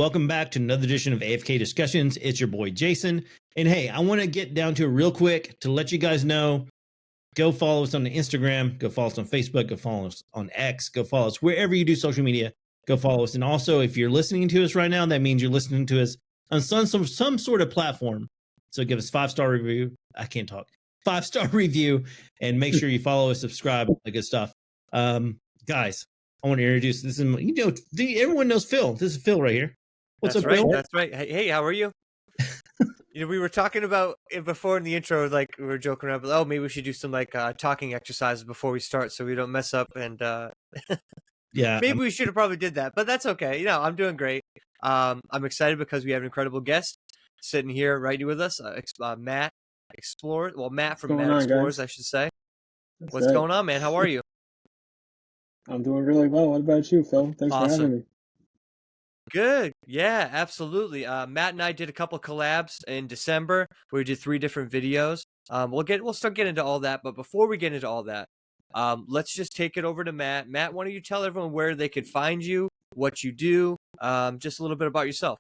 Welcome back to another edition of AFK Discussions. It's your boy Jason. And hey, I want to get down to it real quick to let you guys know. Go follow us on the Instagram. Go follow us on Facebook. Go follow us on X. Go follow us wherever you do social media. Go follow us. And also, if you're listening to us right now, that means you're listening to us on some sort of platform. So give us 5-star review. I can't talk. 5-star review, and make sure you follow us, subscribe, all that good stuff. Guys, I want to introduce this. Is, everyone knows Phil. This is Phil right here. What's up, Phil? That's right. Hey, how are you? We were talking about it before in the intro, like we were joking around, but oh, maybe we should do some like talking exercises before we start, so we don't mess up. And yeah, maybe we should have probably did that, but that's okay. I'm doing great. I'm excited because we have an incredible guest sitting here right with us, Matt Explorer. Well, Matt from Matt Explorers, I should say. What's going on, man? How are you? I'm doing really well. What about you, Phil? Thanks for having me. Good. Yeah, absolutely. Matt and I did a couple collabs in December where we did 3 different videos. We'll start getting into all that, but before we get into all that, let's just take it over to Matt. Matt, why don't you tell everyone where they could find you, what you do, just a little bit about yourself.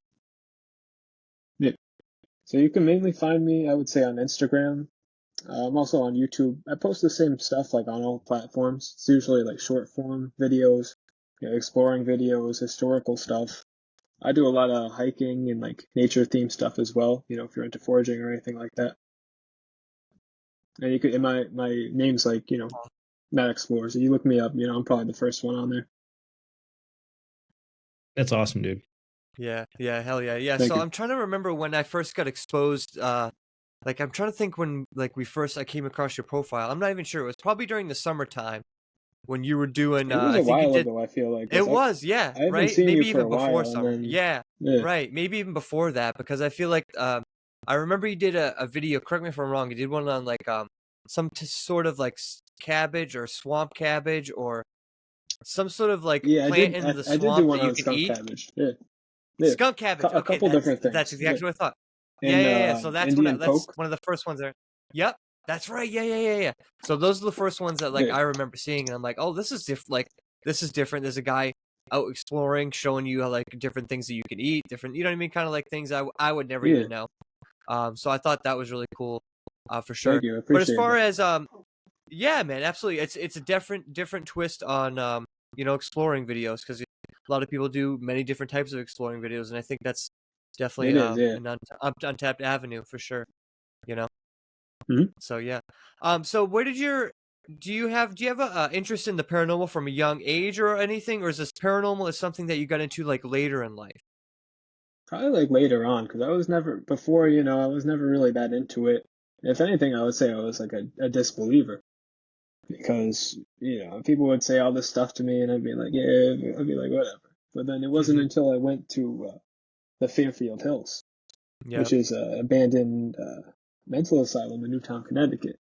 Yeah. So you can mainly find me, I would say, on Instagram. I'm also on YouTube. I post the same stuff like on all platforms. It's usually like short form videos, exploring videos, historical stuff. I do a lot of hiking and like nature themed stuff as well, if you're into foraging or anything like that. And you could, and my name's like, Matt Explorers. So you look me up, I'm probably the first one on there. That's awesome, dude. Yeah, hell yeah. Yeah, Thank so you. I'm trying to remember when I first got exposed, like I'm trying to think when like I came across your profile. I'm not even sure. It was probably during the summertime when you were doing It was a while ago, I feel like. It was, yeah, I right? seen Maybe you for even a before while, summer. and then, Yeah, right. Maybe even before that, because I feel like I remember you did a video, correct me if I'm wrong, you did one on like some sort of like cabbage or swamp cabbage or some sort of like plant in the swamp I did do one that you on can skunk eat. cabbage. Yeah. Skunk cabbage. A Okay, couple different things. that's exactly what I thought. And, Yeah. So that's Indian that's poke. one of the first ones there. Yep, that's right. Yeah. So those are the first ones that like I remember seeing, and I'm like, oh, this is different. Like this is different. There's a guy out exploring, showing you how, like different things that you can eat, different, you know what I mean, kind of like things I would never even know. So I thought that was really cool, for sure. Thank you. I But as appreciate far it. as yeah, man, absolutely, it's a different twist on exploring videos, because a lot of people do many different types of exploring videos, and I think that's definitely an untapped avenue for sure. Mm-hmm. So yeah. So where did do you have a interest in the paranormal from a young age or anything, or is this paranormal is something that you got into like later in life? Probably like later on, because I was never before. I was never really that into it. If anything, I would say I was like a disbeliever, because people would say all this stuff to me, and I'd be like, yeah, I'd be like whatever. But then it wasn't until I went to the Fairfield Hills, which is an abandoned mental asylum in Newtown, Connecticut,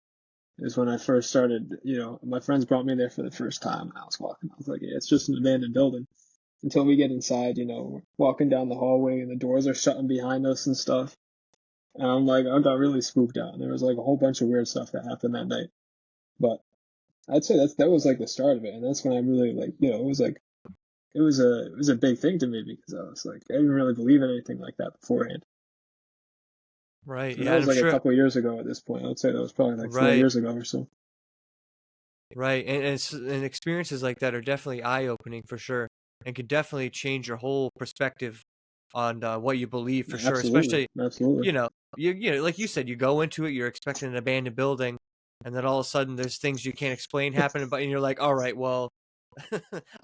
is when I first started. My friends brought me there for the first time, and I was walking. I was like, yeah, it's just an abandoned building. Until we get inside, we're walking down the hallway and the doors are shutting behind us and stuff. And I'm like, I got really spooked out. And there was like a whole bunch of weird stuff that happened that night. But I'd say that was like the start of it, and that's when I really like, it was a big thing to me, because I was like, I didn't really believe in anything like that beforehand. Right. So yeah. that was like sure. a couple of years ago at this point. I would say that was probably like 4 years ago or so. Right. And experiences like that are definitely eye-opening for sure, and could definitely change your whole perspective on what you believe for sure. Absolutely. Especially, you like you said, you go into it, you're expecting an abandoned building, and then all of a sudden there's things you can't explain happen, and you're like, all right, well,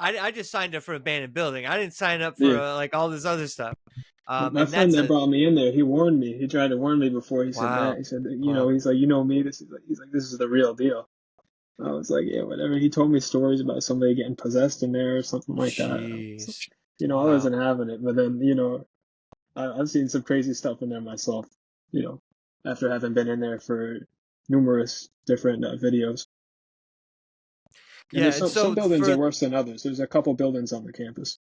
I just signed up for an abandoned building. I didn't sign up for like all this other stuff. My friend that brought me in there, he warned me. He tried to warn me before. He said that. He said, he's like, me. This is the real deal. I was like, yeah, whatever. He told me stories about somebody getting possessed in there or something like that. So, I wasn't having it. But then, I've seen some crazy stuff in there myself, after having been in there for numerous different videos. And some buildings are worse than others. There's a couple buildings on the campus.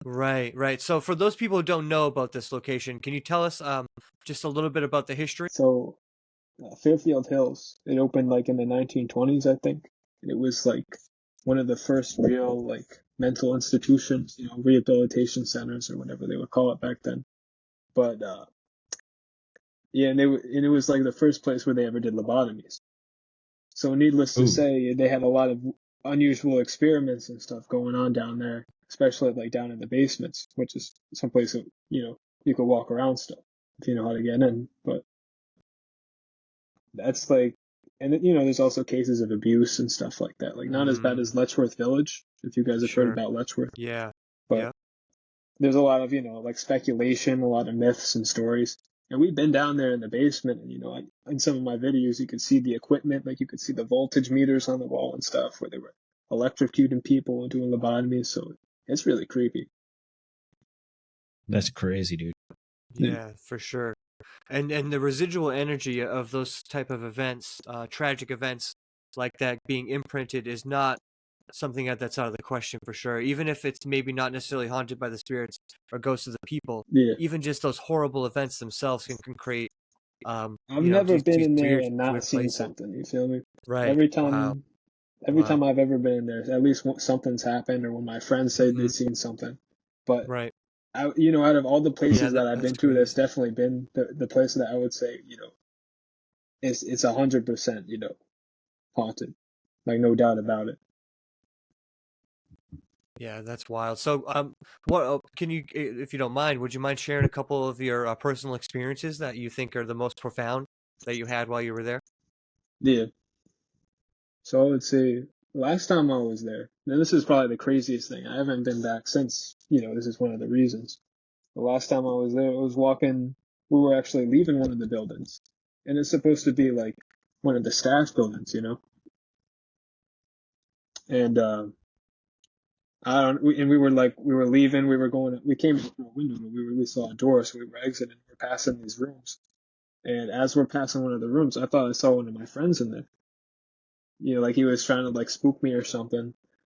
Right. So for those people who don't know about this location, can you tell us just a little bit about the history? So Fairfield Hills, it opened like in the 1920s, I think. And it was like one of the first real like mental institutions, you know, rehabilitation centers or whatever they would call it back then. But yeah, and it was like the first place where they ever did lobotomies. So needless to Ooh, say, they had a lot of unusual experiments and stuff going on down there, especially like down in the basements, which is someplace that, you know, you could walk around still if you know how to get in. But that's like, and then, you know, there's also cases of abuse and stuff like that. Like not as bad as Letchworth Village, if you guys have heard Sure. about Letchworth, Yeah. but Yeah. there's a lot of, you know, like speculation, a lot of myths and stories. And we've been down there in the basement, and, you know, in some of my videos, you could see the equipment, like you could see the voltage meters on the wall and stuff where they were electrocuting people and doing lobotomies. So it's really creepy. that's crazy, dude. Yeah, for sure. And the residual energy of those type of events, tragic events like that being imprinted is not something that's out of the question for sure. Even if it's maybe not necessarily haunted by the spirits or ghosts of the people, Yeah. even just those horrible events themselves can create, I've you know, never been these in there weird and not weird seen places. something. You feel me? Right. Every Wow. time, Wow. I've ever been in there, at least something's happened, or when my friends say they've seen something. But Right. you know, out of all the places Yeah, that I've that's been to, that's crazy. definitely been the place that I would say, you know, it's 100%, you know, haunted. Like no doubt about it. Yeah, that's wild. So, what can you, if you don't mind, would you mind sharing a couple of your personal experiences that you think are the most profound that you had while you were there? Yeah. So I would say last time I was there, and this is probably the craziest thing. I haven't been back since, you know, this is one of the reasons. The last time I was there, I was walking, we were actually leaving one of the buildings. And it's supposed to be like one of the staff buildings, you know? And I don't, and we were like, we were leaving, we came from a window, but we saw a door, so we were exiting, we were passing these rooms. And as we're passing one of the rooms, I thought I saw one of my friends in there. You know, like he was trying to like spook me or something.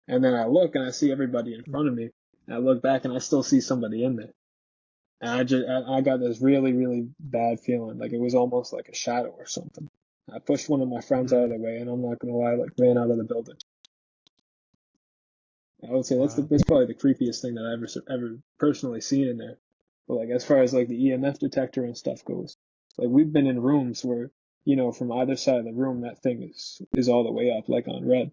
And then I look and I see everybody in front of me. And I look back and I still see somebody in there. And I got this really, really bad feeling. Like it was almost like a shadow or something. I pushed one of my friends out of the way, and I'm not gonna lie, like ran out of the building. I would say Wow. that's probably the creepiest thing that I ever personally seen in there. But like as far as like the EMF detector and stuff goes, like we've been in rooms where, you know, from either side of the room that thing is all the way up, like on red.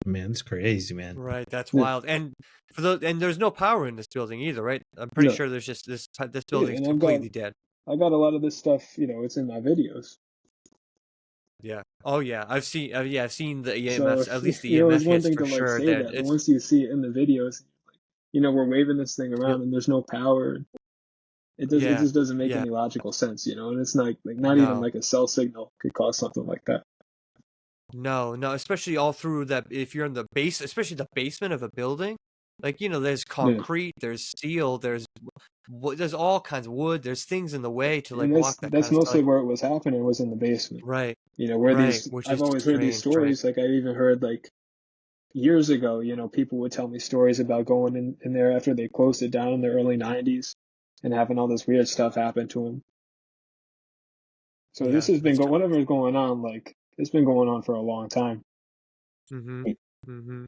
Man, it's crazy, man. Right, that's Yeah. wild. And for those, and there's no power in this building either, right? I'm pretty No. sure there's just this Yeah, building is and completely dead. I got a lot of this stuff, you know, it's in my videos. Yeah. Oh yeah, I've seen the So EMFs, at least if the you know, it's EMF one hits thing for to like sure. say That that, but it's once you see it in the videos, you know, we're waving this thing yep. around and there's no power. It Yeah. just doesn't make Yeah. any logical sense, you know, and it's not even No. like a cell signal could cause something like that. No, no, especially all through that if you're in the base, especially the basement of a building, like, you know, there's Yeah. concrete, there's steel, there's all kinds of wood, there's things in the way to like And walk that kind that's of stuff. mostly Like, where it was happening, was in the basement. right, You know, where right, which I've is always heard these strange, right? stories, like I even heard like years ago, you know, people would tell me stories about going in there after they closed it down in the early 90s and having all this weird stuff happen to them. So this Yeah, has been that's tough. whatever's going on, like it's been going on for a long time. Mm-hmm. Mm-hmm.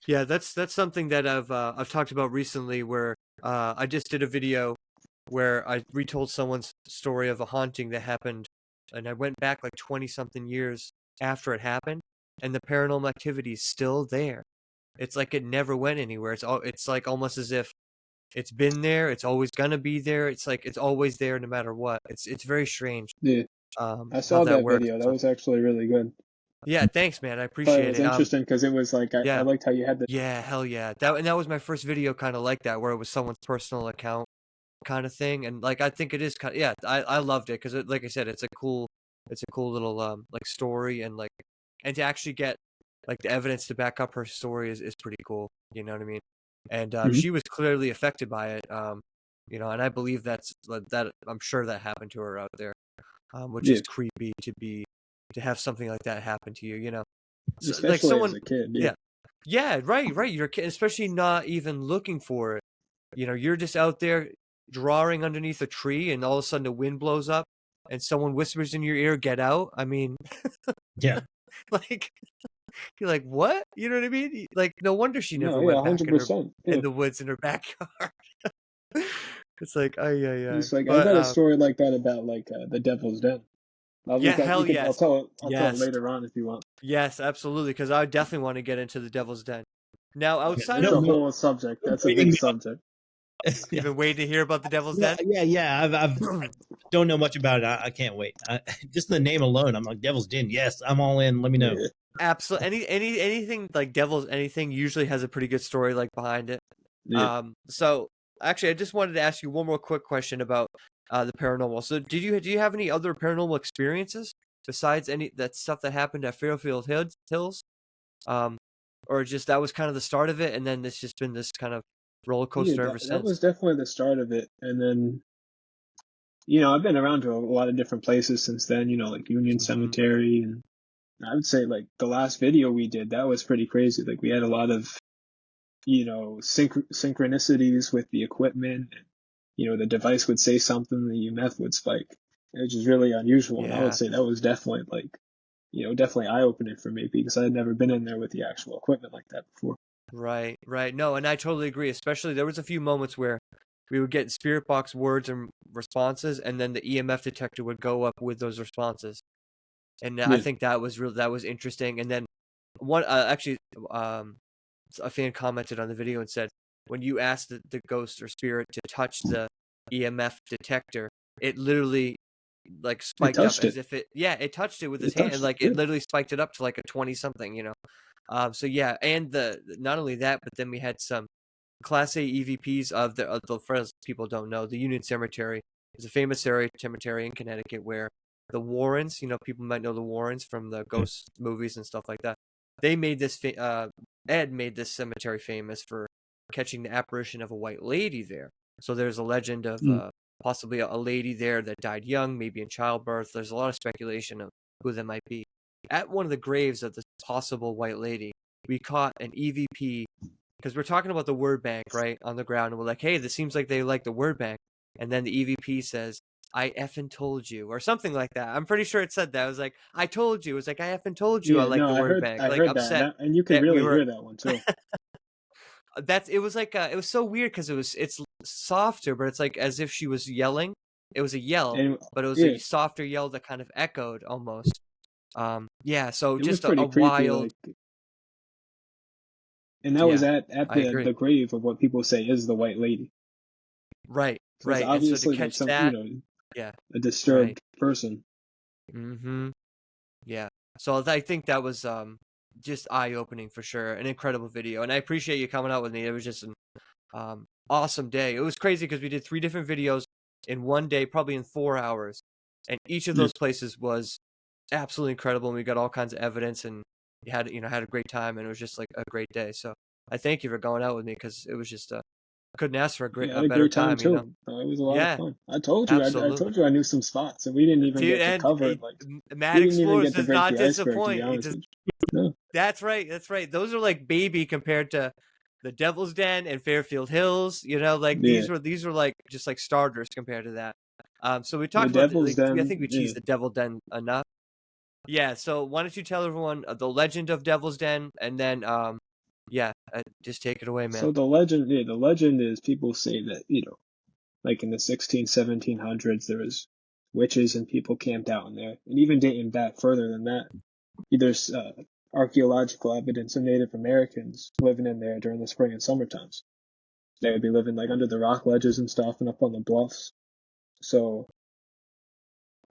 Yeah, that's something that I've talked about recently where I just did a video where I retold someone's story of a haunting that happened, and I went back like 20 something years after it happened, and the paranormal activity is still there. It's like it never went anywhere. It's like almost as if it's been there, it's always gonna be there. It's like it's always there no matter what. It's very strange Yeah, I how saw that that works. video. That So was actually really good. yeah, thanks man. I Thought it appreciate was it. interesting because it was like I Yeah. liked how you had the Yeah, hell yeah. That was my first video kind of like that where it was someone's personal account kind of thing, and like I think it is kind of, yeah, I loved it because like I said, it's a cool little like story, and like and to actually get like the evidence to back up her story is pretty cool, you know what I mean? And Mhm. she was clearly affected by it, you know, and I believe that I'm sure that happened to her out there, which is Yeah, creepy to have something like that happen to you, you know. So, like especially as someone, a kid. Yeah, yeah, yeah, right. You're a kid, especially not even looking for it. You know, you're just out there drawing underneath a tree, and all of a sudden the wind blows up, and someone whispers in your ear, "Get out." I mean, Yeah. like, You're like, what? You know what I mean? Like, no wonder she never No, yeah, went back in 100%. Yeah. the woods in her backyard. It's like, ay, ay, ay. It's like I But got a story like that about like the Devil's Den. yeah, hell I'll yes, tell it. I'll tell it yes, later on if you want. yes, absolutely. Because I definitely want to get into the Devil's Den. Now, Yeah, outside That's of a the, whole subject. That's a Waiting big me up. subject. you've been waiting to hear about the Devil's Den. Yeah. I've don't know much about it. I can't wait. Just the name alone, I'm like Devil's Den. Yes, I'm all in. Let me know. Yeah. Absolutely, anything like Devil's anything usually has a pretty good story like behind it. Yeah. So actually, I just wanted to ask you one more quick question about the paranormal. So, do you have any other paranormal experiences besides any that stuff that happened at Fairfield Hills? Um, or just that was kind of the start of it, and then it's just been this kind of roller Yeah, coaster ever that since. was definitely the start of it. And then, I've been around to a lot of different places since then, like Union Mhm. Cemetery. And I would say, like, the last video we did, that was pretty crazy. Like, we had a lot of, synchronicities with the equipment. And, the device would say something, the EMF would spike. It was really unusual. And I would Yeah. say that was definitely, like, definitely eye-opening for me because I had never been in there with the actual equipment like that before. Right. Right. No, and I totally agree. Especially there was a few moments where we would get spirit box words and responses, and then the EMF detector would go up with those responses. And I Yeah. think that was interesting. And then one actually, a fan commented on the video and said, when you asked the ghost or spirit to touch the EMF detector, it literally like It spiked up touched as it. if it touched it with It his hand, and touched it. like it Yeah. literally spiked it up to like a 20 something. So yeah, and not only that, but then we had some Class A EVPs of the for those people don't know, the Union Cemetery is a famous cemetery in Connecticut where the Warrens, people might know the Warrens from the ghost movies and stuff like that. They made this Ed made this cemetery famous for catching the apparition of a white lady there. So there's a legend of Mm. possibly a lady there that died young, maybe in childbirth. There's a lot of speculation of who that might be. At one of the graves of this possible white lady, we caught an EVP because we're talking about the word bank, right, on the ground, and we're like, hey, this seems like they like the word bank. And then the EVP says, I effing told you, or something like that. I'm pretty sure it said that. I was like, I told you. It was like, I effing told you I Yeah, like no, the word bank. I Like heard that, upset and you could that we really were. hear that one too. It was like it was so weird because it's softer, but it's like as if she was yelling. It was a yell, And but it was yeah, a softer yell that kind of echoed almost. Yeah. So it was just a pretty creepy. wild. Like, and that was Yeah, at I agree. the grave of what people say is the white lady. Right, So it's right. And so to obviously like catch some, that, yeah, a right. disturbed person. Mm-hmm. Yeah. So I think that was just eye-opening for sure. An incredible video. And I appreciate you coming out with me. It was just an awesome day. It was crazy because we did 3 different videos in one day, probably in 4 hours. And each of Yeah. those places was absolutely incredible, and we got all kinds of evidence, and you had a great time, and it was just like a great day. So I thank you for going out with me because it was just couldn't ask for Yeah, I a had a better great time time. too. It was a lot of Yeah, fun. I absolutely. told you I knew some spots, and we didn't even Dude, get to and cover it. Like, we Mad didn't even Explorers get to does break not the iceberg, to be disappoint. It honest just with you. No. That's right. That's right. Those are like baby compared to the Devil's Den and Fairfield Hills. Like Yeah, these were like just like starters compared to that. So we the talked about Devil's I Den. think we Yeah. teased the Devil Den enough. Yeah. So why don't you tell everyone the legend of Devil's Den, and then yeah, just take it away, man. So the legend is people say that like in the 1700s, there was witches and people camped out in there, and even dating back further than that, there's archaeological evidence of Native Americans living in there during the spring and summer times. They would be living like under the rock ledges and stuff, and up on the bluffs. So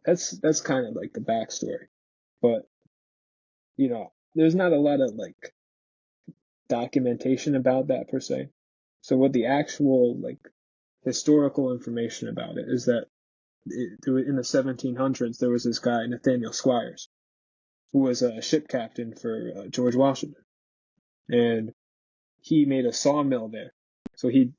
that's kind of like the backstory. But there's not a lot of like documentation about that per se. So what the actual like historical information about it is that in the 1700s there was this guy Nathaniel Squires who was a ship captain for George Washington, and he made a sawmill there. So he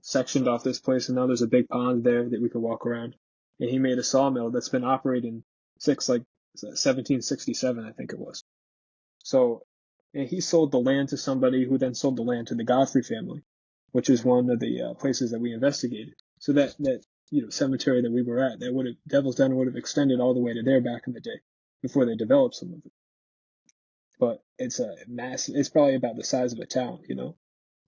sectioned off this place, and now there's a big pond there that we could walk around. And he made a sawmill that's been operating since like 1767, I think it was. So, and he sold the land to somebody who then sold the land to the Godfrey family, which is one of the places that we investigated. So that cemetery that we were at, Devil's Den would have extended all the way to there back in the day before they developed some of it. but it's a massive. It's probably about the size of a town, you know.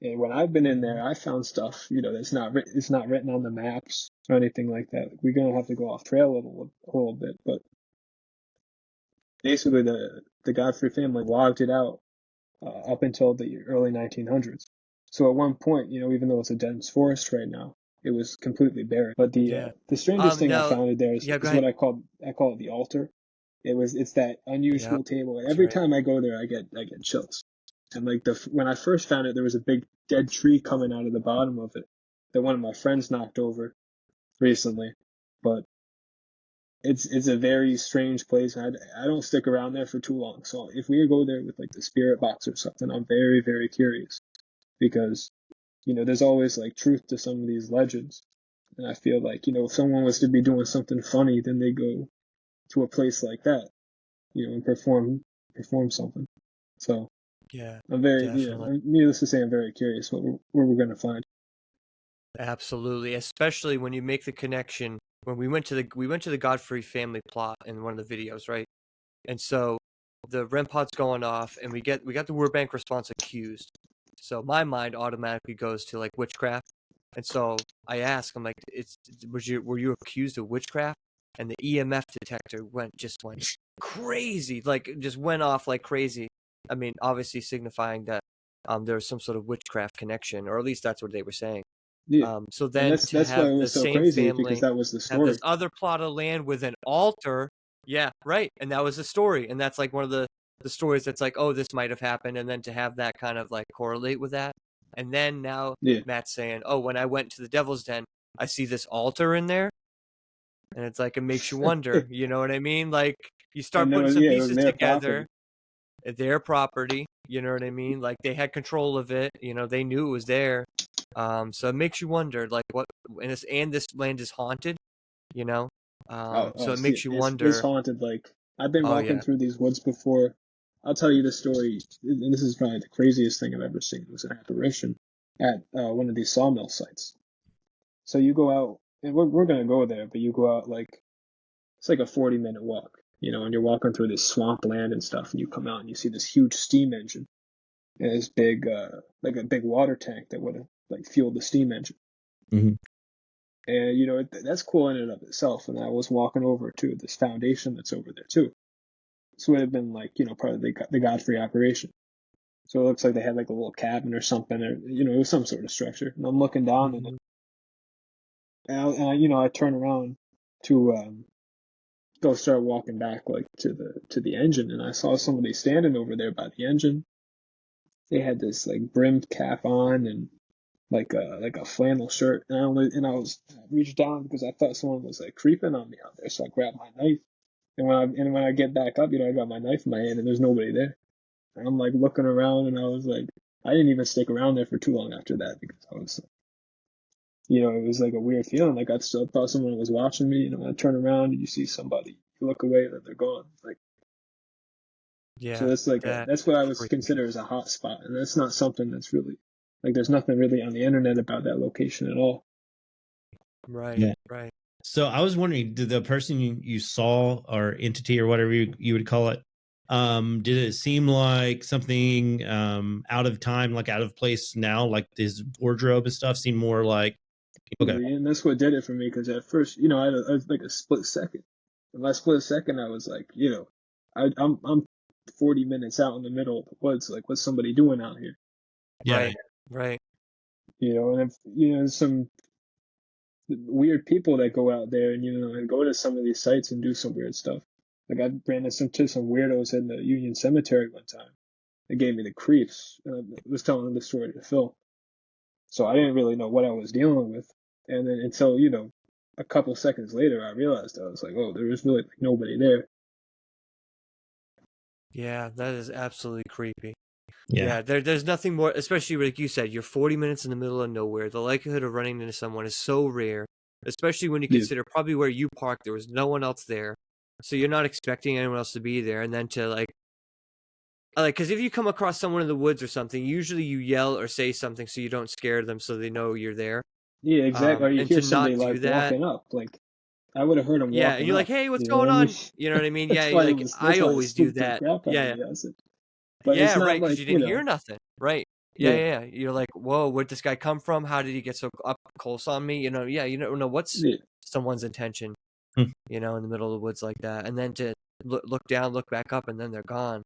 And when I've been in there, I found stuff, you know, that's it's not written on the maps or anything like that. We're gonna have to go off trail a little bit, but basically the Godfrey family logged it out up until the early 1900s. So at one point, you know, even though it's a dense forest right now, it was completely barren. But the strangest thing I No, found there is, yeah, go is ahead. what I call it the altar. It's that unusual Yep, table, and that's every right. time I go there, I get chills. And like when I first found it, there was a big dead tree coming out of the bottom of it that one of my friends knocked over recently. But it's a very strange place. I don't stick around there for too long. So if we go there with like the spirit box or something, I'm very, very curious because, you know, there's always like truth to some of these legends. And I feel like, you know, if someone was to be doing something funny, then they go to a place like that, you know, and perform something. So Yeah, I'm very, definitely. needless to say, I'm very curious where we're going to find. Absolutely, especially when you make the connection. When we went to the Godfrey family plot in one of the videos, right? And so the REM pod's going off, and we got the word bank response accused. So my mind automatically goes to like witchcraft, and so I ask, I'm like, were you accused of witchcraft? And the EMF detector went crazy, like just went off like crazy. I mean, obviously signifying that there was some sort of witchcraft connection, or at least that's what they were saying. Yeah. So And then to that's why have it the was so same crazy because family that was the have this story. other plot of land with an altar, yeah, right, and that was the story, and that's like one of the stories that's like, oh, this might have happened, and then to have that kind of like correlate with that, and then now Yeah. Matt's saying, oh, when I went to the Devil's Den, I see this altar in there, and it's like it makes you wonder, you know what I mean? Like you start And putting some it was pieces their together, property. their property, you know what I mean? Like they had control of it, you know, they knew it was there. So it makes you wonder, like what, and this land is haunted, you know. So it See, makes you it's wonder. haunted. Like I've been Oh walking yeah, through these woods before. I'll tell you the story, and this is probably the craziest thing I've ever seen. It was an apparition at one of these sawmill sites. So you go out, and we're gonna go there, but you go out like it's like a 40-minute walk, you know, and you're walking through this swamp land and stuff, and you come out and you see this huge steam engine and this big like a big water tank that would have like fueled the steam engine. Mhm. And you know that's cool in and of itself. And I was walking over to this foundation that's over there too. This would have been like, you know, part of the Godfrey operation. So it looks like they had like a little cabin or something, or you know, it was some sort of structure. And I'm looking down in it, you know, I turn around to go start walking back like to the engine, and I saw somebody standing over there by the engine. They had this like brimmed cap on and like a flannel shirt, and I reached down because I thought someone was like creeping on me out there, so I grabbed my knife. And when I get back up, you know, I got my knife in my hand, and there's nobody there. And I'm like looking around, and I was like, I didn't even stick around there for too long after that because I was, you know, it was like a weird feeling. Like I still thought someone was watching me. You know, when I turn around and you see somebody, you look away, and they're gone. Like so, yeah, that's like that's that's what I would creepy. consider as a hot spot, and that's not something that's really like there's nothing really on the internet about that location at all. Right, Yeah. right. So I was wondering, did the person you saw or entity or whatever you would call it, did it seem like something out of time, like out of place now, like his wardrobe and stuff seemed more like okay. And that's what did it for me because at first, you know, I was like a split second. In my split second, I was like, you know, I'm 40 minutes out in the middle of the woods. Like, what's somebody doing out here? Yeah. Right, right. You know, and if you know some weird people that go out there and you know and go to some of these sites and do some weird stuff. Like I ran into some weirdos in the Union Cemetery one time. They gave me the creeps. And I was telling them the story to Phil. So I didn't really know what I was dealing with. And then until, you know, a couple seconds later, I realized I was like, oh, there was really like nobody there. Yeah, that is absolutely creepy. Yeah. Yeah, there's nothing more, especially like you said, you're 40 minutes in the middle of nowhere. The likelihood of running into someone is so rare, especially when you Yeah. consider probably where you parked, there was no one else there. So you're not expecting anyone else to be there. And then to like, because if you come across someone in the woods or something, usually you yell or say something so you don't scare them so they know you're there. Yeah, exactly. Or you And hear to not somebody do like that, walking up. Like I would have heard him yeah, and walking you're like, up. hey, what's You know what going I mean? on? You know what I mean? Yeah, That's like, I why it always do spooked the that. crap out of Yeah, me. I said, But it's Yeah, not right, because like, you you didn't hear know, nothing. Right. Yeah, yeah, yeah, yeah. You're like, whoa, where'd this guy come from? How did he get so up close on me? Yeah, you don't know what's yeah. someone's intention, Hmm. in the middle of the woods like that. And then to look down, look back up, and then they're gone.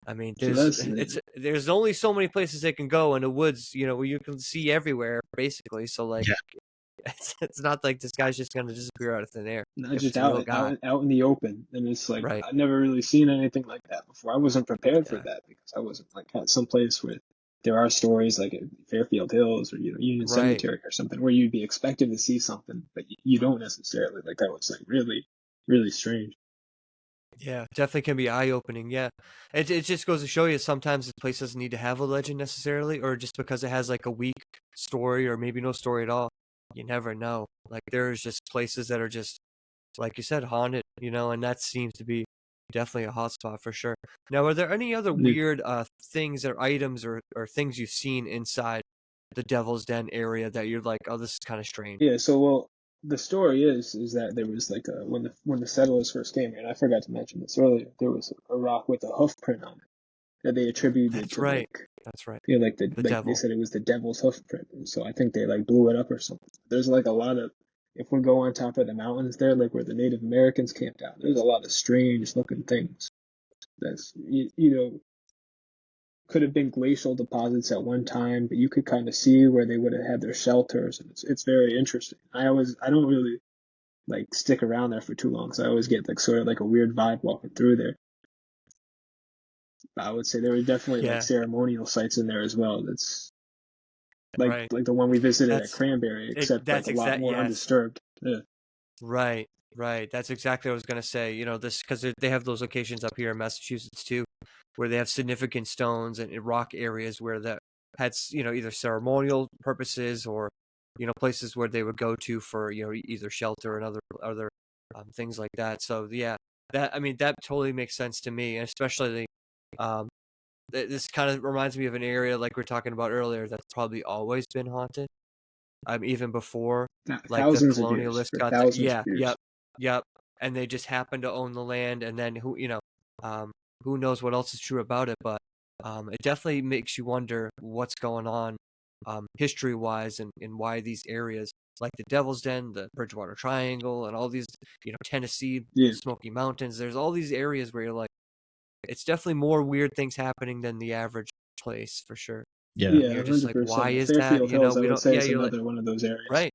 I mean, So that's there's only so many places they can go in the woods, where you can see everywhere, basically. So, like, Yeah. it's not like this guy's just gonna disappear out of thin air not if just it's a real guy. out in the open. And it's like Right. I've never really seen anything like that before. I wasn't prepared for Yeah. that because I wasn't like at some place where there are stories like at Fairfield Hills or Union Right. Cemetery or something where you'd be expected to see something, but you don't necessarily. Like that was like really, really strange. Yeah, definitely can be eye-opening. Yeah, it just goes to show you sometimes this place doesn't need to have a legend necessarily, or just because it has like a weak story or maybe no story at all. You never know. Like there's just places that are just like you said, haunted. And that seems to be definitely a hotspot for sure. Now, are there any other Yeah. weird things or items or things you've seen inside the Devil's Den area that you're like, oh, this is kind of strange? Yeah, so well, the story is that there was like a when the settlers first came here, and I forgot to mention this earlier, there was a rock with a hoof print on it that they attributed That's to right. That's right. like The they devil. said it was the devil's hoof print. And so I think they like blew it up or something. There's like a lot of if we go on top of the mountains there, like where the Native Americans camped out, there's a lot of strange looking things. That's you know could have been glacial deposits at one time, but you could kind of see where they would have had their shelters, and it's very interesting. I don't really like stick around there for too long, so I always get like sort of like a weird vibe walking through there. But I would say there were definitely like Yeah. ceremonial sites in there as well. That's Right. like the one we visited at That's Cranberry, except like that's a lot exact. more Yes. undisturbed. Yeah, Right, right. That's exactly what I was gonna say. This because they have those locations up here in Massachusetts too, where they have significant stones and rock areas where that had either ceremonial purposes or places where they would go to for either shelter and other things like that. So yeah, that I mean that totally makes sense to me, and especially um this kind of reminds me of an area like we are talking about earlier that's probably always been haunted. Even before like the thousands of years colonialists for got that. thousands of Yeah, years. yep, yep. And they just happened to own the land, and then who knows what else is true about it, but it definitely makes you wonder what's going on history wise and why these areas like the Devil's Den, the Bridgewater Triangle, and all these Tennessee Yeah, Smoky Mountains. There's all these areas where you're like, it's definitely more weird things happening than the average place for sure. Yeah. And yeah, you're just like, why 100%. is that? Fairfield Hills, I We would don't. say, Yeah, is you're like, another one of those areas. right.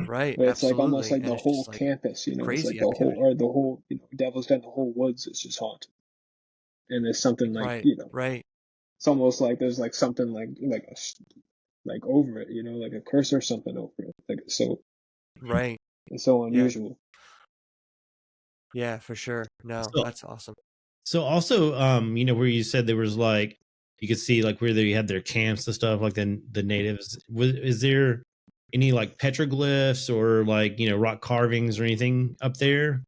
Right, But it's like almost absolutely, like and the it's whole just like campus, it's like crazy the activity. whole Devil's Den, the whole woods is just haunted. And there's something like Right, right, it's almost like there's like something like over it, like a curse or something over it. Like right. it's so Yeah, unusual. yeah, for sure. No, So, that's awesome. so also, where you said there was like you could see like where they had their camps and stuff, like the natives. Is there any like petroglyphs or like rock carvings or anything up there?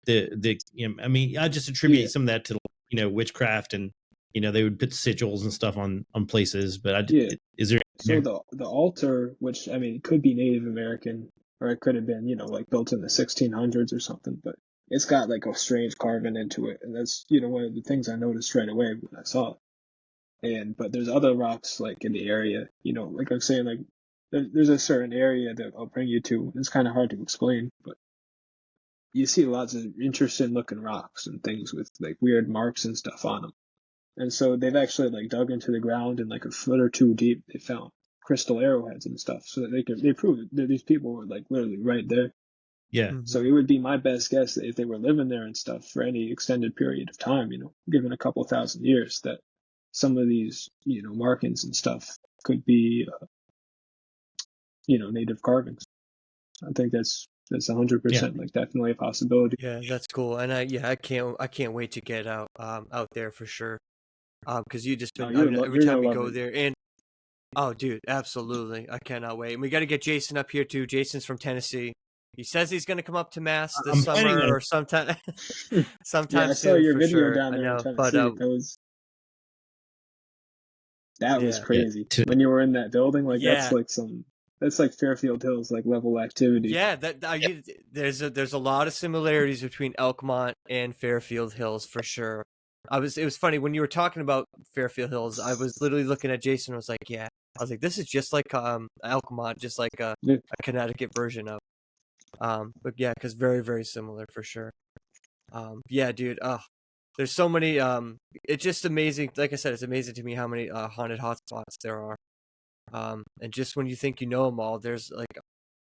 I mean, I just Yeah. attribute some of that to witchcraft and they would put sigils and stuff on places. But Yeah. is there? So the altar, which I mean, it could be Native American, or it could have been, like built in the 1600s or something, but it's got like a strange carving into it, and that's one of the things I noticed right away when I saw it. But there's other rocks like in the area, like I'm saying, like there's a certain area that I'll bring you to. It's kind of hard to explain, but you see lots of interesting looking rocks and things with like weird marks and stuff on them. And so they've actually like dug into the ground and like a foot or two deep, they found crystal arrowheads and stuff, so that they proved that these people were like literally right there. Yeah. So it would be my best guess that if they were living there and stuff for any extended period of time, given a couple thousand years, that some of these, markings and stuff could be, native carvings. I think that's 100% like definitely a possibility. Yeah, that's cool. And I can't wait to get out there for sure. Because you just Oh, been every you're time gonna we love go it. there, and oh, dude, absolutely, I cannot wait. And we got to get Jason up here too. Jason's from Tennessee. He says he's going to come up to Mass this I'm planning summer on. or sometime, Yeah, sometime I saw soon your for video sure. down I there in know, but Tennessee. That was yeah, crazy. When you were in that building, like yeah, that's like Fairfield Hills like level activity. yeah. There's a lot of similarities between Elkmont and Fairfield Hills for sure. It was funny when you were talking about Fairfield Hills. I was literally looking at Jason. I was like, yeah. I was like, this is just like Altamont, just like a Connecticut version of. But yeah, because very, very similar for sure. Yeah, dude. There's so many. It's just amazing. Like I said, it's amazing to me how many haunted hotspots there are. And just when you think you know them all, there's like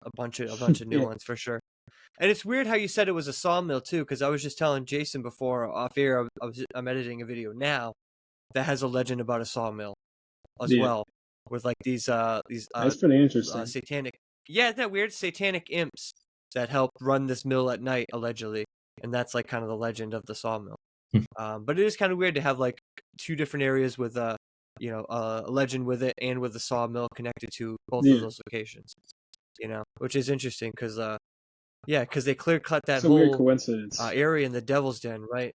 a bunch of new ones for sure. And it's weird how you said it was a sawmill too, because I was just telling Jason before off air. I'm editing a video now that has a legend about a sawmill as well, with like these That's pretty interesting. satanic. Yeah, isn't that weird? Satanic imps that help run this mill at night allegedly, and that's like kind of the legend of the sawmill. But it is kind of weird to have like two different areas with a legend with it and with the sawmill connected to both of those locations. Which is interesting because because they clear cut that whole weird coincidence. Area in the Devil's Den, right?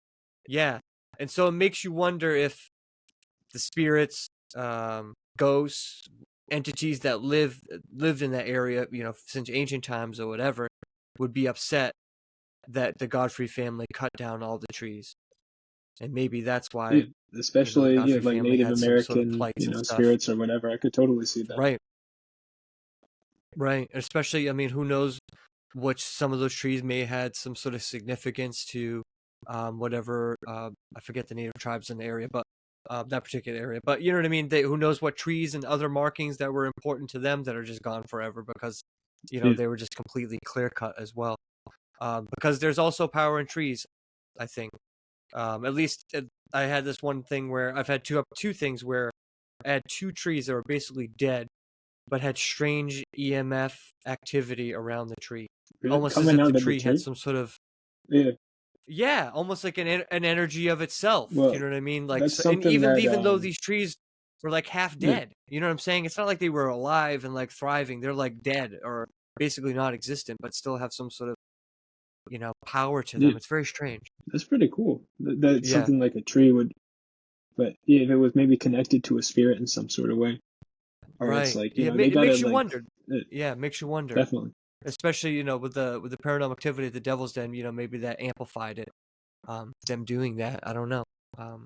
Yeah, and so it makes you wonder if the spirits, ghosts, entities that lived in that area, since ancient times or whatever, would be upset that the Godfrey family cut down all the trees, and maybe that's why. Especially like Native American, sort of spirits or whatever. I could totally see that. Right. Especially, I mean, who knows which some of those trees may have had some sort of significance to whatever, I forget the native tribes in the area, but that particular area. But you know what I mean? Who knows what trees and other markings that were important to them that are just gone forever because, they were just completely clear cut as well. Because there's also power in trees, I think. At least I had this one thing where I've had two things where I had two trees that were basically dead, but had strange EMF activity around the tree, almost as if the tree had some sort of almost like an energy of itself. You know what I mean? Like, and even though these trees were like half dead, you know what I'm saying? It's not like they were alive and like thriving. They're like dead or basically non-existent, but still have some sort of power to them. It's very strange. That's pretty cool. That's something like a tree would, but if it was maybe connected to a spirit in some sort of way. Or right. It's like, it makes you wonder. It makes you wonder. Definitely. Especially, with the paranormal activity at the Devil's Den, maybe that amplified it. Them doing that. I don't know.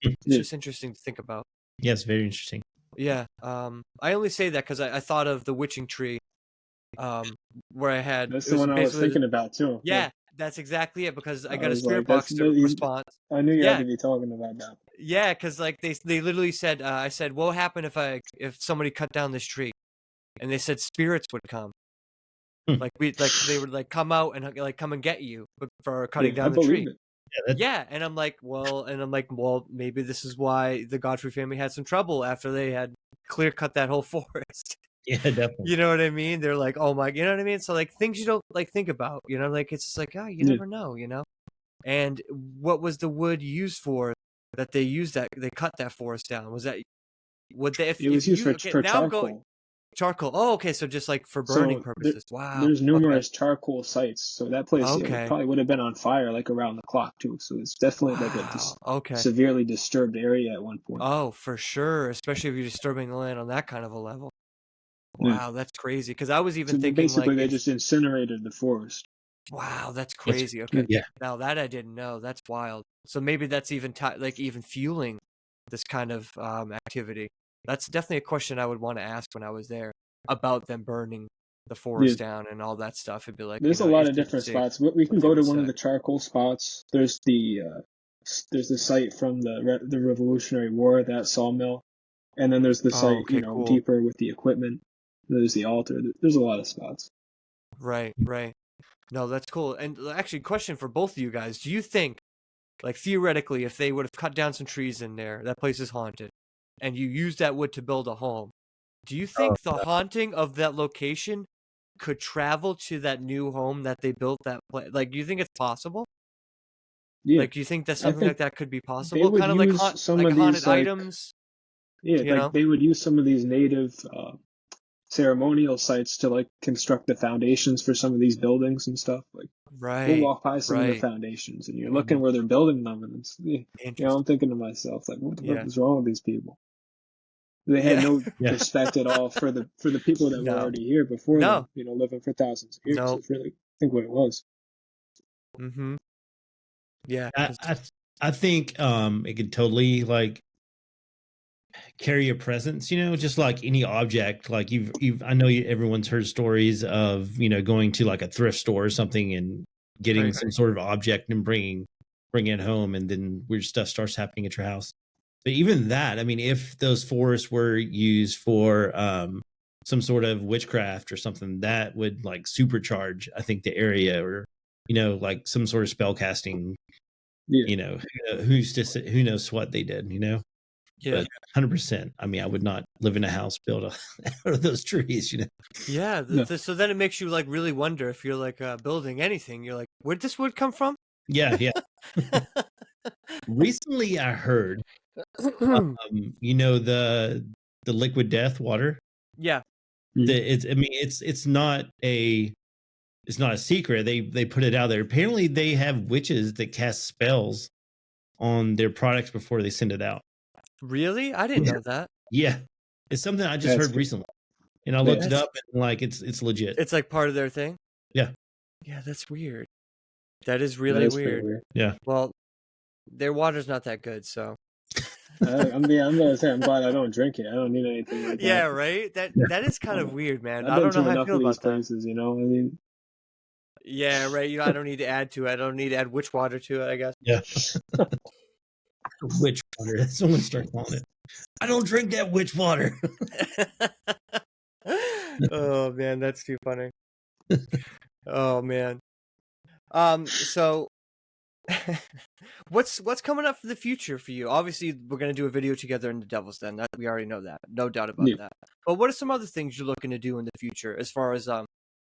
It's just interesting to think about. Yeah, it's very interesting. Yeah. I only say that because I thought of the witching tree. Where I had. That's the one I was thinking about too. Yeah. That's exactly it, because I got a spirit box response. I knew you had to be talking about that. Yeah, because like they literally said, I said, what would happen if somebody cut down this tree? And they said spirits would come. Like they would like come out and like come and get you for cutting down the tree. And I'm like, well, maybe this is why the Godfrey family had some trouble after they had clear cut that whole forest. Yeah, definitely. You know what I mean? They're like, oh my, you know what I mean? So like things you don't like think about, like it's just like, you never know, And what was the wood used for that they used they cut that forest down? Was that it was used for charcoal. Charcoal. Oh, okay. So just like for burning purposes. Wow. There's numerous charcoal sites. So that place probably would have been on fire like around the clock too. So it's definitely like a severely disturbed area at one point. Oh, for sure. Especially if you're disturbing the land on that kind of a level. Wow, that's crazy. Because I was even thinking basically they just incinerated the forest. Wow, that's crazy. Okay. Yeah. Now that I didn't know. That's wild. So maybe that's even even fueling this kind of activity. That's definitely a question I would want to ask when I was there about them burning the forest down and all that stuff. It'd be like there's a lot of different spots. We can go to one of the charcoal spots. There's the site from the Revolutionary War, that sawmill, and then there's the site cool. deeper with the equipment. There's the altar. There's a lot of spots. Right. No, that's cool. And actually, question for both of you guys: do you think, like theoretically, if they would have cut down some trees in there, that place is haunted, and you use that wood to build a home, do you think the haunting of that location could travel to that new home that they built that place? Like, do you think it's possible? Yeah. Like, do you think that something like that could be possible? Kind of like haunted items. Yeah, they would use some of these native ceremonial sites to like construct the foundations for some of these buildings and stuff. Like, we'll walk by some of the foundations, and you're looking where they're building them, and it's I'm thinking to myself, like, what the fuck is wrong with these people? They had no respect at all for the people that were already here before them, living for thousands of years. That's really, I think, what it was. Mm-hmm. Yeah. I think it could totally like carry a presence, just like any object. Like I know everyone's heard stories of, going to like a thrift store or something and getting Right. some sort of object and bringing it home, and then weird stuff starts happening at your house. But even that, I mean, if those forests were used for some sort of witchcraft or something, that would like supercharge, I think, the area, or like some sort of spell casting. Yeah. Who knows what they did, Yeah. But 100%. I mean, I would not live in a house built out of those trees, Yeah. No. So then it makes you like really wonder if you're like building anything. You're like, where'd this wood come from? Yeah, yeah. Recently, I heard, the liquid death water. Yeah. It's not a secret. They put it out there. Apparently, they have witches that cast spells on their products before they send it out. Really? I didn't know that. Yeah, it's something I just heard recently, and I looked it up, and like it's legit. It's like part of their thing. Yeah. Yeah, that's weird. That is really weird. Yeah. Well, their water's not that good, so. I'm gonna say I'm glad I don't drink it. I don't need anything like that. Yeah, right. That is kind of weird, man. I I've been don't know to how I enough feel of these about that. places, I mean, Yeah, right. I don't need to add to it. I don't need to add witch water to it, I guess. Yeah. Witch water. Someone start calling it. I don't drink that witch water. Oh man, that's too funny. Oh man. So what's coming up for the future for you? Obviously, we're gonna do a video together in the Devil's Den. That we already know that, no doubt about that. But what are some other things you're looking to do in the future, as far as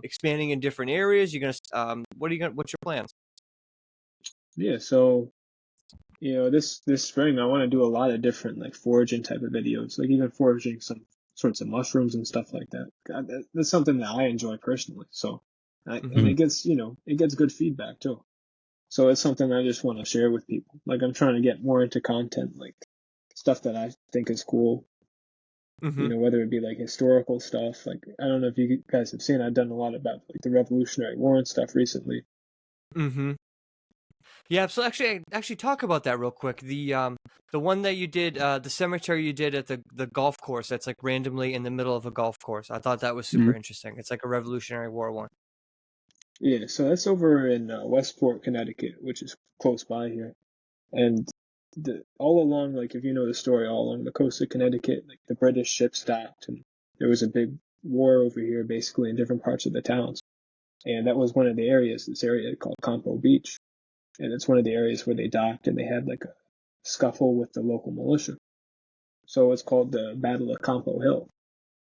expanding in different areas? You're gonna what's your plans? Yeah, so this spring I want to do a lot of different like foraging type of videos, like even foraging some sorts of mushrooms and stuff like that. That's something that I enjoy personally. So, and it gets good feedback too. So it's something I just want to share with people. Like I'm trying to get more into content, like stuff that I think is cool. Whether it be like historical stuff. Like I don't know if you guys have seen, I've done a lot about like the Revolutionary War and stuff recently. Yeah, so actually talk about that real quick. The one that you did, the cemetery you did at the golf course that's like randomly in the middle of a golf course. I thought that was super interesting. It's like a Revolutionary War one. Yeah, so that's over in Westport, Connecticut, which is close by here. And all along, like if you know the story, all along the coast of Connecticut, like the British ships docked, and there was a big war over here, basically in different parts of the towns. And that was one of the areas. This area called Campo Beach, and it's one of the areas where they docked, and they had like a scuffle with the local militia. So it's called the Battle of Campo Hill,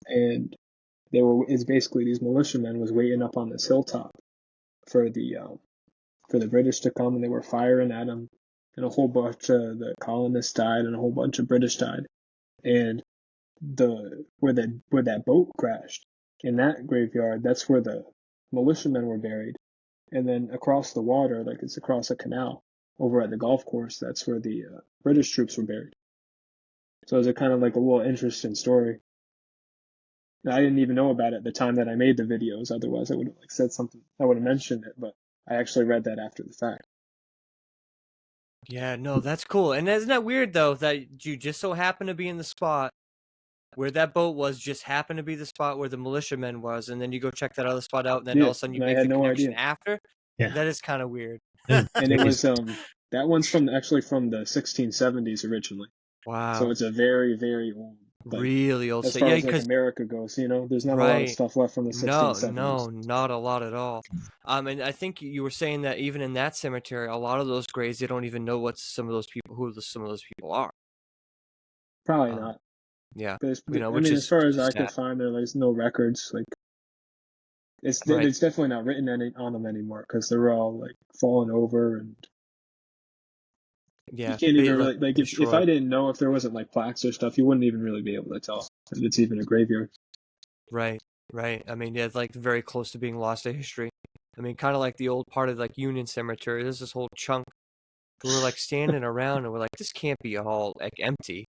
and it's basically these militiamen was waiting up on this hilltop for the British to come, and they were firing at them, and a whole bunch of the colonists died, and a whole bunch of British died. And where that boat crashed, in that graveyard, that's where the militiamen were buried. And then across the water, like it's across a canal, over at the golf course, that's where the British troops were buried. So it's kind of like a little interesting story. I didn't even know about it at the time that I made the videos. Otherwise, I would have said something. I would have mentioned it, but I actually read that after the fact. Yeah, no, that's cool. And isn't that weird though that you just so happen to be in the spot where that boat was, just happened to be the spot where the militiamen was, and then you go check that other spot out, and then all of a sudden you make the connection after? Yeah. That is kind of weird. And it was that one's actually from the 1670s originally. Wow. So it's a very, very old. Really old. As far as like America goes, there's not a lot of stuff left from the 1670s. No, not a lot at all. And I think you were saying that even in that cemetery, a lot of those graves, they don't even know who some of those people are. Probably not. Yeah. But as far as I could find, there's no records. Like, it's definitely not written on them anymore because they're all like fallen over, and you can't even really, like if I didn't know, if there wasn't like plaques or stuff, you wouldn't even really be able to tell if it's even a graveyard. Right. I mean, yeah, it's like very close to being lost to history. I mean, kind of like the old part of like Union Cemetery. There's this whole chunk. We're like standing around and we're like, this can't be all like empty.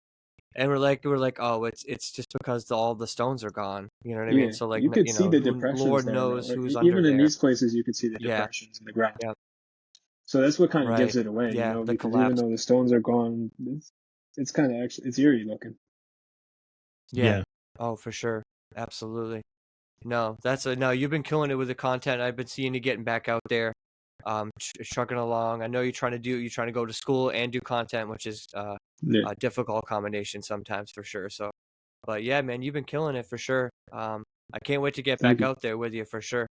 And we're like, oh, it's just because all the stones are gone. You know what I mean? So like, you could see the depressions. Lord knows who's even under in there. these places, you could see the depressions in the ground. Yeah. So that's what kind of Right. gives it away, Yeah, the because even collapse. though the stones are gone, it's kind of actually it's eerie looking. Yeah. Yeah. Oh, for sure. Absolutely. No, no. You've been killing it with the content. I've been seeing you getting back out there, trucking along. I know you're trying to go to school and do content, which is Yeah, a difficult combination sometimes for sure. So, but yeah, man, you've been killing it for sure. I can't wait to get thank back you. out there with you for sure.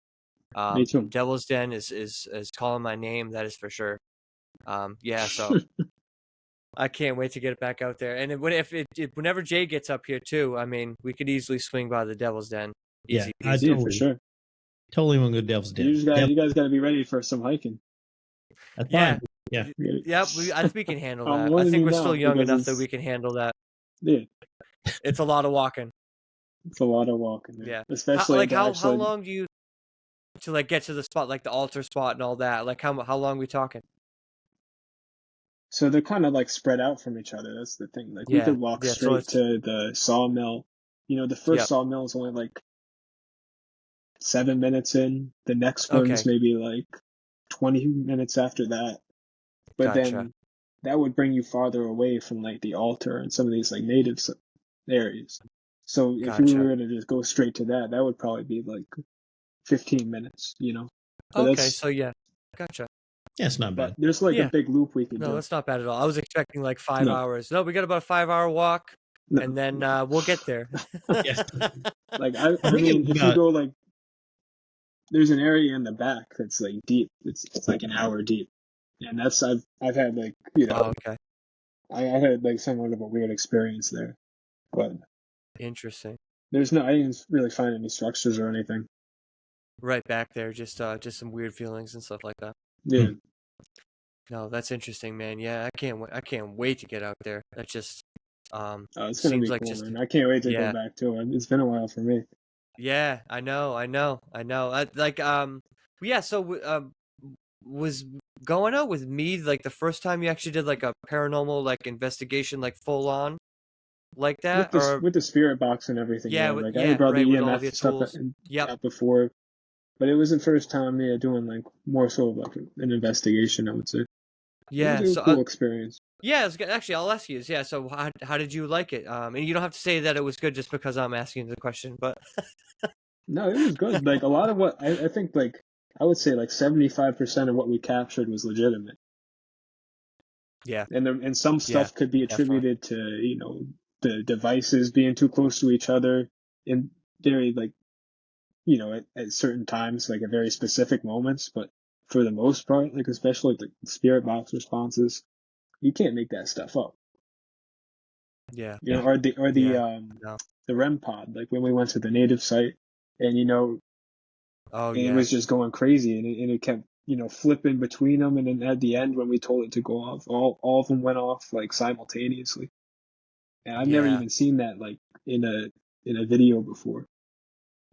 Me too. Devil's Den is calling my name. That is for sure. Yeah. So I can't wait to get back out there. And whenever Jay gets up here too, I mean, we could easily swing by the Devil's Den. Yeah, Easy I peasy. Yeah, for sure. totally want to go Devil's Den. You guys got to be ready for some hiking. That's Yeah. fine. Yeah. Yep. I think we can handle I'm that. I warning think you we're now still young because enough that we can handle that. yeah, It's a lot of walking. it's a lot of walking there. Yeah. Especially How actually. long do you to like get to the spot, like the altar spot and all that? Like how long we talking? So they're kind of like spread out from each other. That's the thing. Like we Yeah. could walk Yeah. So straight it's to the sawmill. The first yep. sawmill is only like 7 minutes in. The next Okay. one's maybe like 20 minutes after that. But Gotcha. then that would bring you farther away from like the altar and some of these like native areas. So if you Gotcha. were to just go straight to that, that would probably be like 15 minutes. But Okay. So yeah. Gotcha. Yeah, it's not but bad. there's like Yeah. a big loop we could No, do. that's not bad at all. I was expecting like 5 No, hours. No, we got about a 5-hour walk, no. and then we'll get there. Yes. Like I I think mean, if you about go like, there's an area in the back that's like deep. It's like an hour deep, and that's I've had like Oh, okay. I had like somewhat of a weird experience there, but Interesting. I didn't really find any structures or anything. Right back there, just some weird feelings and stuff like that. Yeah, No, that's interesting, man. Yeah, I can't wait to get out there. That just it's gonna seems be like cool, just man. I can't wait to yeah. go back to it. It's been a while for me. Yeah, I know. Yeah, so was going out with me like the first time you actually did like a paranormal like investigation like full on like With that, this or with the spirit box and everything, yeah, like I brought right, the with all EMF your stuff tools. Yep. out before, but it was the first time doing like more so of like an investigation, I would say. It Yeah, was a so cool experience. yeah, actually, I'll ask you. Yeah, so how did you like it? And you don't have to say that it was good just because I'm asking the question, but No, it was good. Like a lot of what I think, like I would say, like 75% of what we captured was legitimate, yeah, and some yeah, stuff could be definitely. attributed to the devices being too close to each other in very like at certain times, like at very specific moments. But for the most part, like especially the spirit box responses, you can't make that stuff up. Yeah, Or the yeah, no. the REM pod, like when we went to the native site, and Oh and it yeah, was just going crazy, and it kept flipping between them, and then at the end when we told it to go off, all of them went off like simultaneously, and I've never yeah, even seen that like in a video before,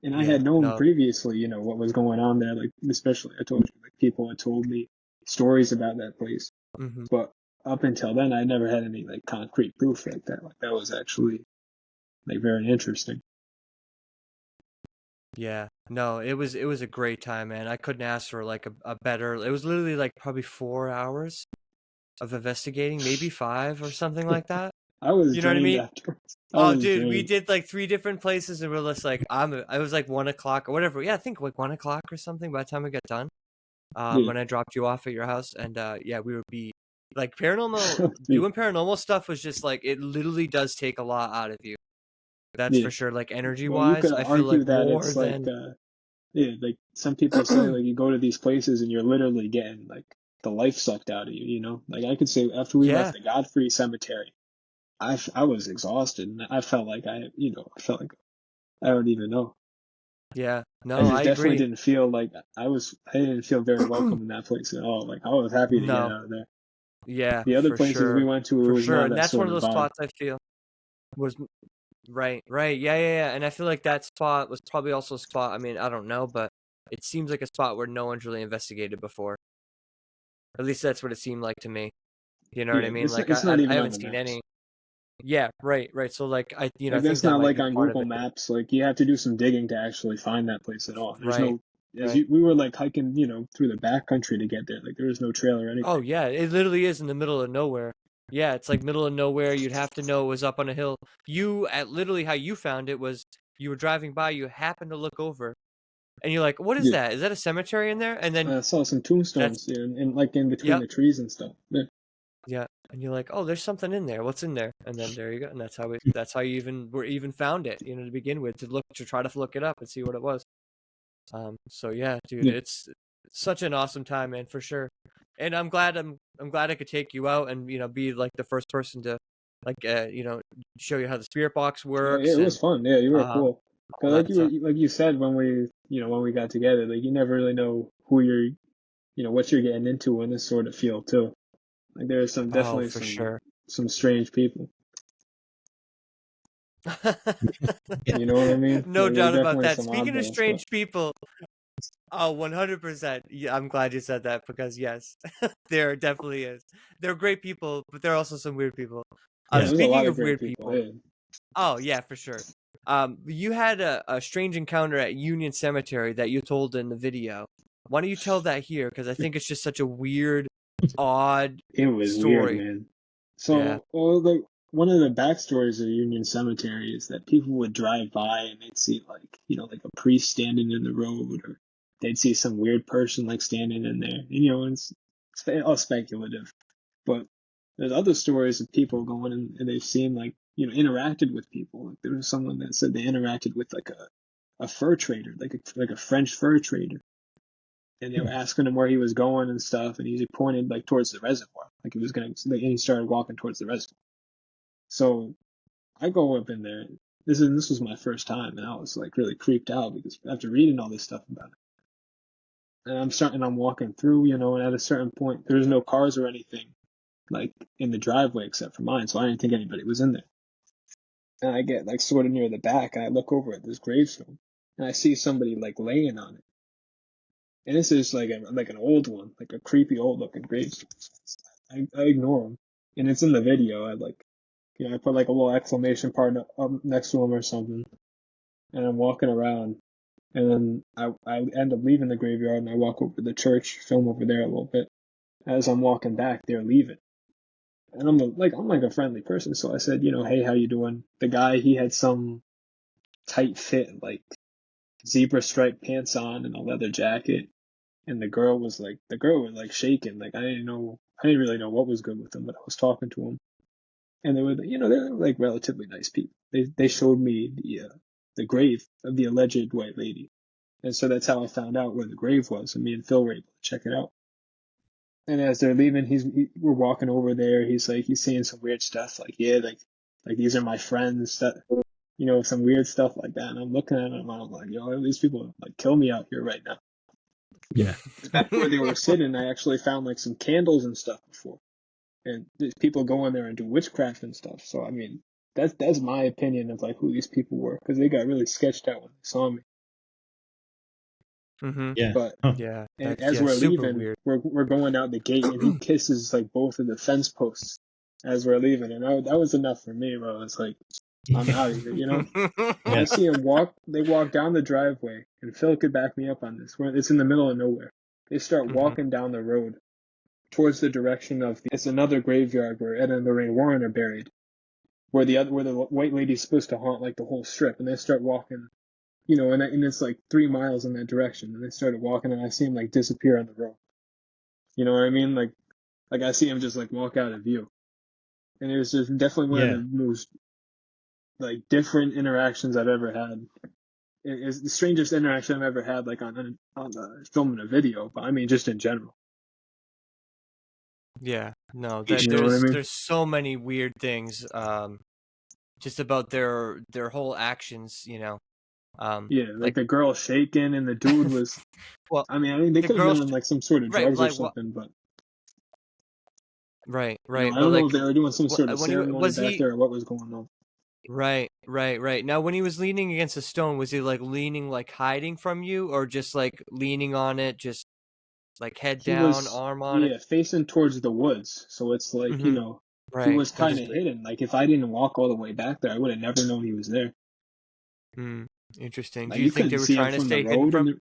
and I yeah, had known no. previously what was going on there, like especially I told you, like people had told me stories about that place, Hmm. but up until then I never had any like concrete proof like that. Like that was actually like very interesting. Yeah, no, it was a great time, man. I couldn't ask for like a better. It was literally like probably 4 hours of investigating, maybe 5 or something like that. I was You know what I drained mean? afterwards. I Oh, was dude, we drained. did like 3 different places, and we're just like, I was like 1 o'clock or whatever. Yeah, I think like 1 o'clock or something by the time we got done. Yeah. When I dropped you off at your house, and yeah, we would be like paranormal. Yeah. Doing paranormal stuff was just like it literally does take a lot out of you. That's Yeah. for sure. Like energy Well, you wise, could I feel like argue that more it's like, than like some people say, like you go to these places and you're literally getting like the life sucked out of you. Like I could say after we yeah, left the Godfrey Cemetery, I was exhausted and I felt like I felt like I don't even know. yeah. I No, just I definitely agree. didn't feel like I didn't feel very welcome in that place at all. Like I was happy to get No, out of there. yeah, The other places we went to, it for was sure, not and that that's one sort of of those vibe. spots I feel was right, right, yeah, yeah, yeah. And I feel like that spot was probably also a spot. I mean, I don't know, but it seems like a spot where no one's really investigated before. At least that's what it seemed like to me. You know what I Yeah, mean? Like it's not I even on haven't the seen maps. any. Yeah, right, right. So like I Like think that's that not might like be on part of Google it. Maps. Like you have to do some digging to actually find that place at all. There's Right. no we were like hiking, through the back country to get there. Like there was no trail or anything. Oh yeah, it literally is in the middle of nowhere. Yeah, it's like middle of nowhere. You'd have to know it was up on a hill. Literally how you found it was you were driving by, you happened to look over, and you're like, "What is Yeah. that? Is that a cemetery in there?" And then I saw some tombstones and like in between the trees and stuff. Yeah. yeah, and you're like, "Oh, there's something in there. What's in there?" And then there you go, and that's how you even found it, to begin with, to try to look it up and see what it was. So yeah, dude, Yeah. it's such an awesome time, man, for sure. And I'm glad I could take you out and be like the first person to like show you how the spirit box works. Yeah, it and was fun. Yeah, you were cool. all Cause that like you said when we got together, like you never really know who you're, what you're getting into in this sort of field too. Like there's definitely for sure. some strange people. Yeah. You know what I mean? No Like, doubt there's about definitely that. some Speaking of oddballs, strange people, 100%. Yeah, I'm glad you said that because yes, there definitely is. They're great people, but there are also some weird people. Yeah. there's a lot Speaking of of great weird people. people, Yeah. oh yeah, for sure. You had a strange encounter at Union Cemetery that you told in the video. Why don't you tell that here? Because I think it's just such a weird, odd It was weird, story. man. Yeah. So, well, like one of the backstories of Union Cemetery is that people would drive by and they'd see like, like a priest standing in the road, or they'd see some weird person like standing in there. It's all speculative. But there's other stories of people going and they've seen like, interacted with people. Like there was someone that said they interacted with like a fur trader, like a French fur trader, and they were asking him where he was going and stuff, and he pointed like towards the reservoir, like he was gonna, and he started walking towards the reservoir. So I go up in there. This was my first time, and I was like really creeped out because after reading all this stuff about it, and I'm walking through, and at a certain point there's no cars or anything like in the driveway except for mine, so I didn't think anybody was in there. And I get like sort of near the back, and I look over at this gravestone, and I see somebody like laying on it. And this is like an old one, like a creepy old looking gravestone. I ignore him, and it's in the video. I put like a little exclamation part up next to him or something, and I'm walking around, and then I end up leaving the graveyard, and I walk over to the church, film over there a little bit. As I'm walking back, they're leaving, and I'm like a friendly person, so I said, hey, how you doing? The guy, he had some tight fit like zebra striped pants on and a leather jacket. And the girl was like shaking. Like I didn't really know what was good with them, but I was talking to them, and they were like relatively nice people. They showed me the grave of the alleged white lady, and so that's how I found out where the grave was. And me and Phil were able to check it out. And as they're leaving, we're walking over there. He's saying some weird stuff, like like these are my friends, that some weird stuff like that. And I'm looking at him, and I'm like, these people like kill me out here right now. Yeah. Back where they were sitting, I actually found like some candles and stuff before, and there's people go in there and do witchcraft and stuff. So I mean, that's my opinion of like who these people were, because they got really sketched out when they saw me. Mm-hmm. Yeah. But Yeah. and That's, as we're super leaving, weird. we're going out the gate, and he kisses like both of the fence posts as we're leaving, and that was enough for me, bro. It's like, I'm out of here, And I see him walk. They walk down the driveway, and Phil could back me up on this. It's in the middle of nowhere. They start walking down the road towards the direction of it's another graveyard where Ed and Lorraine Warren are buried, where the white lady's supposed to haunt like the whole strip. And they start walking, and it's like 3 miles in that direction. And they started walking, and I see him like disappear on the road. You know what I mean? Like I see him just like walk out of view. And it was just definitely one of the most like different interactions I've ever had. It's the strangest interaction I've ever had, like on the film and a video, but I mean just in general. Yeah, no, You know what I mean? there's so many weird things, just about their whole actions, Yeah, like the girl shaking and the dude was. well, I mean they the could have girl, been on like some sort of right, drugs or like what, something, but right, I but don't know like if they were doing some sort of when he ceremony was back there or what was going on. right. Now, when he was leaning against a stone, was he like leaning, like hiding from you, or just like leaning on it, just like head He down, was, arm on it? facing towards the woods, so it's like he Right. was kind of hidden. Like if I didn't walk all the way back there, I would have never known he was there. Interesting. Like Do you you think couldn't they were see him trying to from the stay hidden road, from?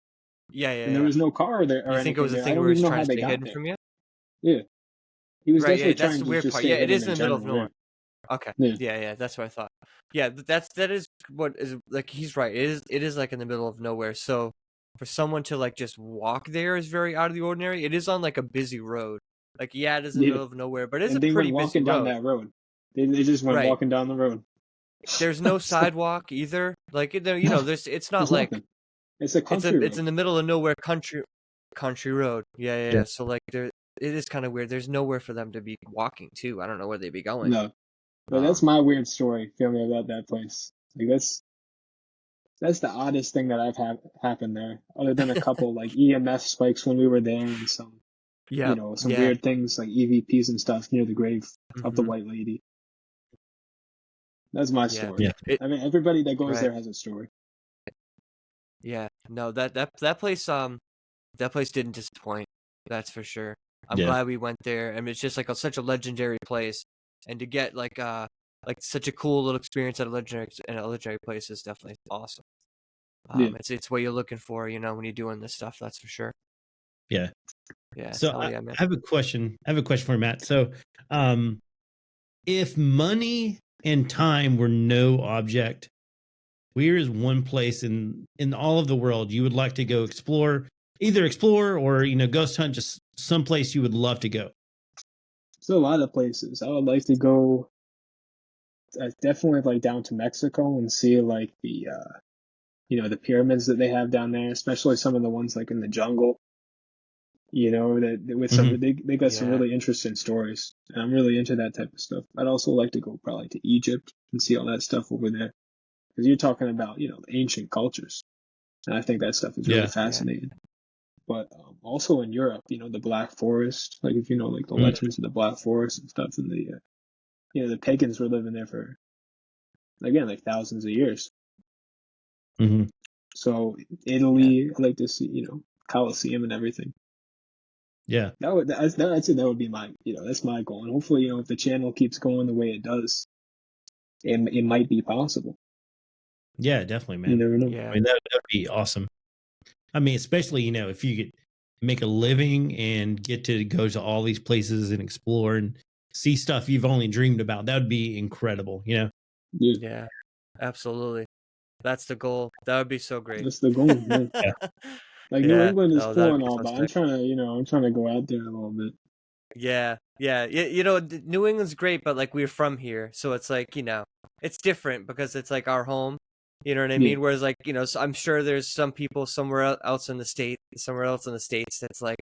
Yeah, yeah, and there yeah. was no car there or You think it anything was a there. I thing where don't he even was know trying how to they stay got hidden there. from you? Yeah, he was Right, yeah, definitely that's trying the to weird just part. stay Yeah, it hidden is in in the middle of general. nowhere. Okay. Yeah, Yeah, yeah, that's what I thought. Yeah, that is what is like he's right. It is like in the middle of nowhere. So for someone to like just walk there is very out of the ordinary. It is on like a busy road. Like yeah, it is in the yeah. middle of nowhere, but it's a And they pretty went busy walking down road. that road. They just went Right. walking down the road. There's no So, sidewalk either. Like no, there's it's not there's like nothing. It's a country it's road. in the middle of nowhere country road. Yeah, yeah, Yeah. yeah. So like there it is kind of weird. There's nowhere for them to be walking to. I don't know where they'd be going. No, but that's my weird story. Feel me about that place. Like that's the oddest thing that I've had happen there. Other than a couple like EMF spikes when we were there, and some Yeah, some yeah. weird things like EVPs and stuff near the grave of the Hmm. white lady. That's my Yeah. story. Yeah. I mean, everybody that goes Right. there has a story. Yeah. No, that place didn't disappoint. That's for sure. I'm Yeah. glad we went there. I mean, it's just like such a legendary place, and to get like such a cool little experience at a legendary place is definitely awesome. Yeah. It's what you're looking for, when you're doing this stuff. That's for sure. Yeah. Yeah. So Hell I yeah, man. have a question. I have a question for you, Matt. So, if money and time were no object, where is one place in all of the world you would like to go explore, either explore or ghost hunt, just someplace you would love to go? So a lot of places. I would like to go. Definitely like down to Mexico and see like the pyramids that they have down there, especially some of the ones like in the jungle. That with some Mhm. they got some Yeah. really interesting stories, and I'm really into that type of stuff. I'd also like to go probably to Egypt and see all that stuff over there, because you're talking about ancient cultures, and I think that stuff is really Yeah. fascinating. But also in Europe, the Black Forest, like if like the Mhm. legends of the Black Forest and stuff, and the pagans were living there for again like thousands of years. Mhm. So Italy, I'd like to see Colosseum and everything. Yeah. That would be my that's my goal, and hopefully if the channel keeps going the way it does, it might be possible. Yeah, definitely, You man. never know. Yeah. I mean, that would be awesome. I mean, especially, if you could make a living and get to go to all these places and explore and see stuff you've only dreamed about, that would be incredible, Yeah, Yeah. Absolutely. That's the goal. That would be so great. that's the goal. Man. Yeah. Like New Yeah. England is No, that cool would and be all, so but sick. I'm trying to go out there a little bit. Yeah, yeah. New England's great, but like we're from here, so it's like, it's different because it's like our home. You know what I Yeah, mean? Whereas like, so I'm sure there's some people else in the states that's like,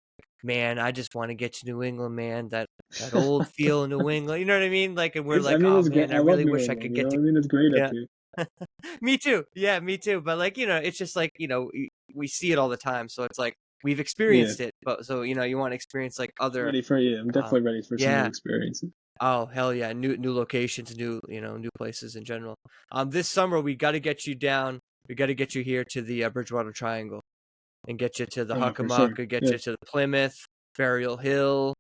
man, I just want to get to New England, man. That old feel in New England. You know what I mean? Like, and we're I like, mean, oh it's great. man, I I love really New wish I England. could get to. I mean, it's great up Yeah. here. Me too. Yeah, me too. But like, it's just like, we see it all the time, so it's like we've Yeah, experienced it, but so you want to experience like other. I'm definitely ready for some new Yeah. experiences. Oh hell yeah! New locations, new places in general. This summer we got to get you down. We got to get you here to the Bridgewater Triangle, and get you to the For sure. Huckamuck, get Yeah, you to the Plymouth, Burial Hill.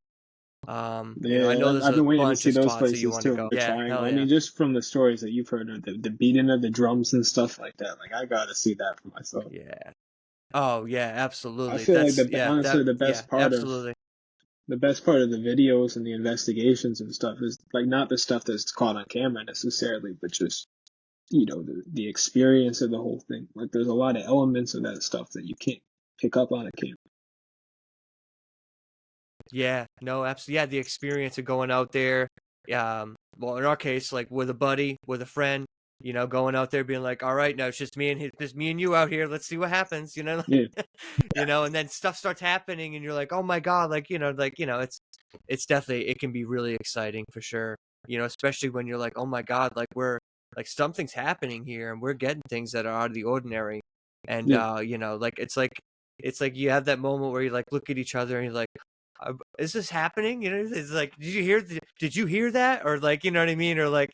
I know yeah. there's I've a been waiting to bunch see of those spots that you places want to too. go. The Yeah, triangle. hell I yeah. mean, just from the stories that you've heard of the beating of the drums and stuff like that. Like I gotta see that for myself. Yeah. Oh yeah, I absolutely. feel like honestly Yeah, absolutely. the best part of the videos and the investigations and stuff is like not the stuff that's caught on camera necessarily, but just the experience of the whole thing. Like there's a lot of elements of that stuff that you can't pick up on a camera. Yeah, no, absolutely. Yeah, the experience of going out there. Well, in our case, like with a buddy, with a friend, going out there, being like, "All right, now it's just me and you out here. Let's see what happens." Yeah, And then stuff starts happening, and you're like, "Oh my god!" It's definitely it can be really exciting for sure. Especially when you're like, "Oh my god!" Like we're like something's happening here, and we're getting things that are out of the ordinary, and yeah. like it's like you have that moment where you like look at each other and you're like, is this happening? It's like, did you hear that? Or like, you know what I mean? Or like,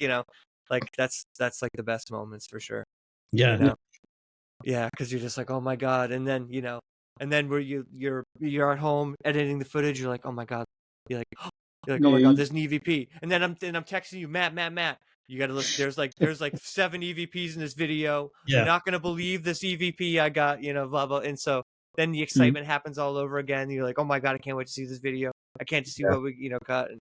like that's like the best moments for sure. Yeah. Yeah, because you're just like, oh my god, and then and then where you're at home editing the footage, you're like, oh my god, you're like, oh my god, there's an EVP, and then I'm texting you, Matt. You gotta listen. There's like 7 EVPs in this video. You're Yeah. not gonna believe this EVP I got. Blah blah. And so then the excitement happens all over again. You're like, oh my god, I can't wait to see this video. I can't see what we cut. And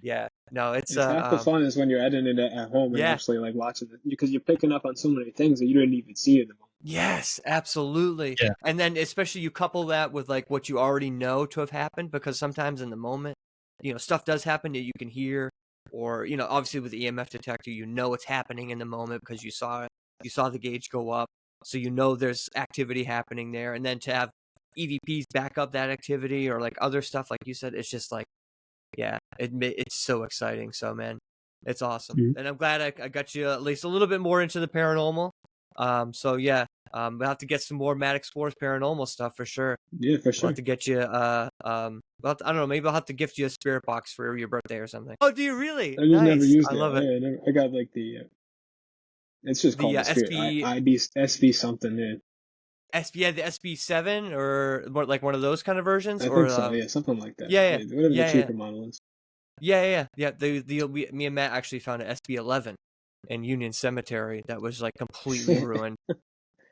yeah, no, it's half the fun is when you're editing it at home and yeah. actually like watching it, because you're picking up on so many things that you didn't even see in the moment. Yes, absolutely. Yeah. And then especially you couple that with like what you already know to have happened, because sometimes in the moment, stuff does happen that you can hear, or obviously with the EMF detector, it's happening in the moment because you saw the gauge go up, so there's activity happening there. And then to have EVPs back up that activity or like other stuff, like you said, it's just like, yeah, it's so exciting. So man, it's awesome. And I'm glad I got you at least a little bit more into the paranormal. So yeah, we'll have to get some more Matt Explores paranormal stuff for sure. Yeah, for sure. We'll have to get you well, I don't know, maybe I'll have to gift you a spirit box for your birthday or something. Oh, do you really? I just never used I it. love it. Yeah, I got like it's just called the spirit. SB something. Yeah. The SB7 or more like one of those kind of versions. I think so. Yeah, something like that. Yeah. Whatever the cheaper model is. Yeah. Me and Matt actually found an SB11 in Union Cemetery that was like completely ruined.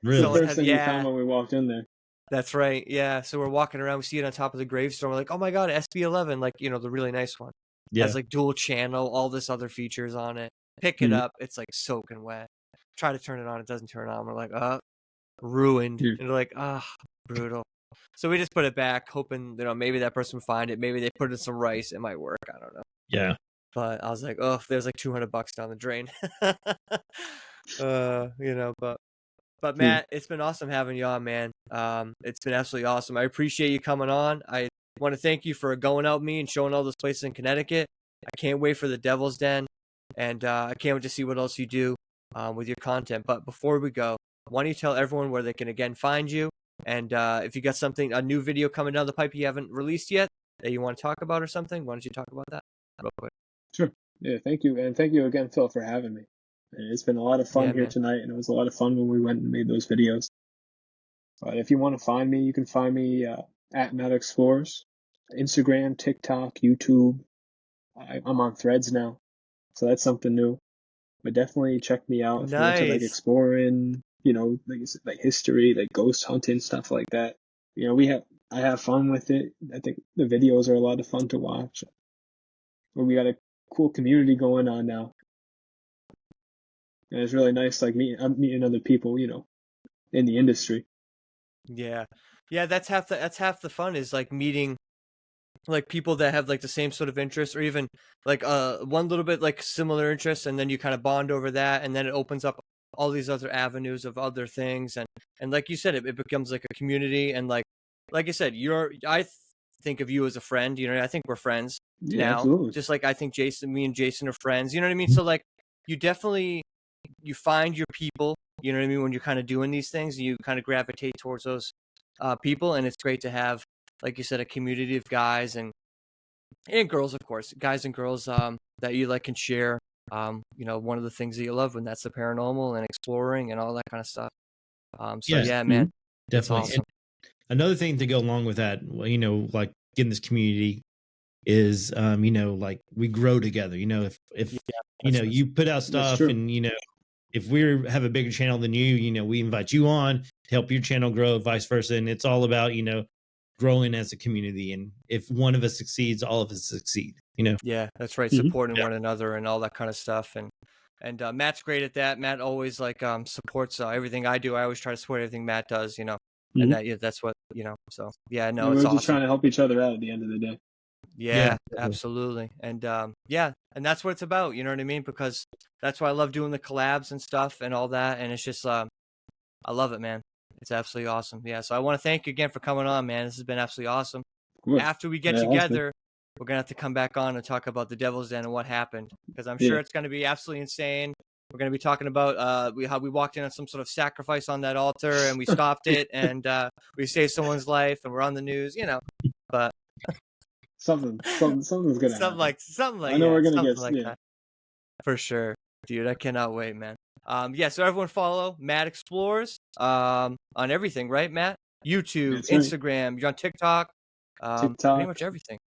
Really? The first thing we found when we walked in there. That's right. Yeah. So we're walking around, we see it on top of the gravestone. We're like, oh my god, SB11, like the really nice one. Yeah. Has like dual channel, all this other features on it. Pick it up, it's like soaking wet. Try to turn it on, it doesn't turn on. We're like, ruined. And we're like, brutal. So we just put it back, hoping maybe that person would find it. Maybe they put in some rice, it might work. I don't know. Yeah. But I was like, there's like $200 down the drain. But Matt, it's been awesome having you on, man. It's been absolutely awesome. I appreciate you coming on. I want to thank you for going out with me and showing all those places in Connecticut. I can't wait for the Devil's Den, and I can't wait to see what else you do with your content. But before we go, why don't you tell everyone where they can again find you, and if you got a new video coming down the pipe you haven't released yet that you want to talk about or something, why don't you talk about that real quick? Sure. Yeah, thank you. And thank you again, Phil, for having me. It's been a lot of fun here tonight, and it was a lot of fun when we went and made those videos. But if you want to find me, you can find me at Matt Explores, Instagram, TikTok, YouTube. I'm on Threads now, so that's something new. But definitely check me out if you're into like exploring, like history, like ghost hunting, stuff like that. I have fun with it. I think the videos are a lot of fun to watch. We got a cool community going on now. And it's really nice, like meeting other people, in the industry. Yeah, that's half the fun, is like meeting like people that have like the same sort of interests, or even like one little bit like similar interests, and then you kind of bond over that, and then it opens up all these other avenues of other things, and like you said, it becomes like a community, and like I said, I think of you as a friend. I think we're friends now. Absolutely. Just like I think me and Jason are friends. You know what I mean? So like you definitely. You find your people, you know what I mean, when you're kind of doing these things, you kind of gravitate towards those people, and it's great to have, like you said, a community of guys and girls, of course, guys and girls that you like can share, one of the things that you love, when that's the paranormal and exploring and all that kind of stuff. Yeah, man, definitely. Awesome. Another thing to go along with that, like in this community is, like we grow together. If you put out stuff, and if we have a bigger channel than you, we invite you on to help your channel grow, vice versa. And it's all about, growing as a community. And if one of us succeeds, all of us succeed, Yeah, that's right. Supporting one another and all that kind of stuff. And Matt's great at that. Matt always like supports everything I do. I always try to support everything Matt does, and that's what, so yeah, no, it's we're awesome. Just trying to help each other out at the end of the day. Yeah, absolutely. And and that's what it's about, you know what I mean? Because that's why I love doing the collabs and stuff and all that. And it's just, I love it, man. It's absolutely awesome. Yeah. So I want to thank you again for coming on, man. This has been absolutely awesome. After we get together, we're going to have to come back on and talk about the Devil's Den and what happened, because I'm sure it's going to be absolutely insane. We're going to be talking about how we walked in on some sort of sacrifice on that altar, and we stopped it, and we saved someone's life, and we're on the news, but something's gonna happen. Something like I know we're gonna something get like that. For sure, dude. I cannot wait, man. So everyone follow Matt Explores on everything, right, Matt? YouTube, Instagram, you're on TikTok, pretty much everything.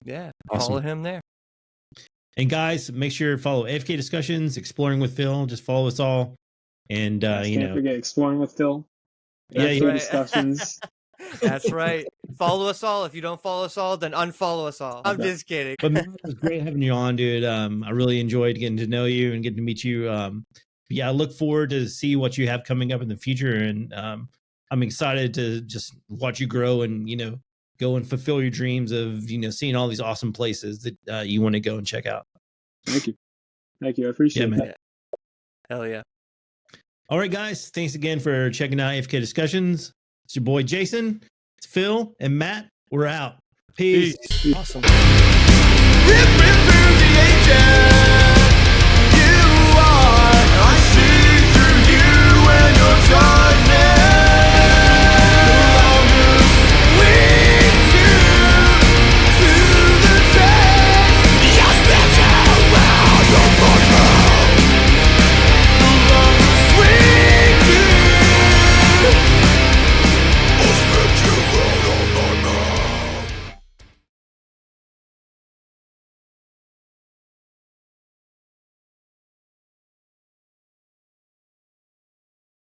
Yeah, awesome. Follow him there. And guys, make sure to follow AFK Discussions, Exploring with Phil. Just follow us all, and can't forget Exploring with Phil. Yeah, AFK yeah. discussions. That's right. Follow us all. If you don't follow us all, then unfollow us all. I'm just kidding. But man, it was great having you on, dude. I really enjoyed getting to know you and getting to meet you. Yeah, I look forward to see what you have coming up in the future, and I'm excited to just watch you grow and go and fulfill your dreams of seeing all these awesome places that you want to go and check out. Thank you. I appreciate man. that. Hell yeah. All right, guys. Thanks again for checking out AFK Discussions. It's your boy Jason, it's Phil, and Matt. We're out. Peace. Awesome. Ripping through the ages, you are. I see through you when you're tired.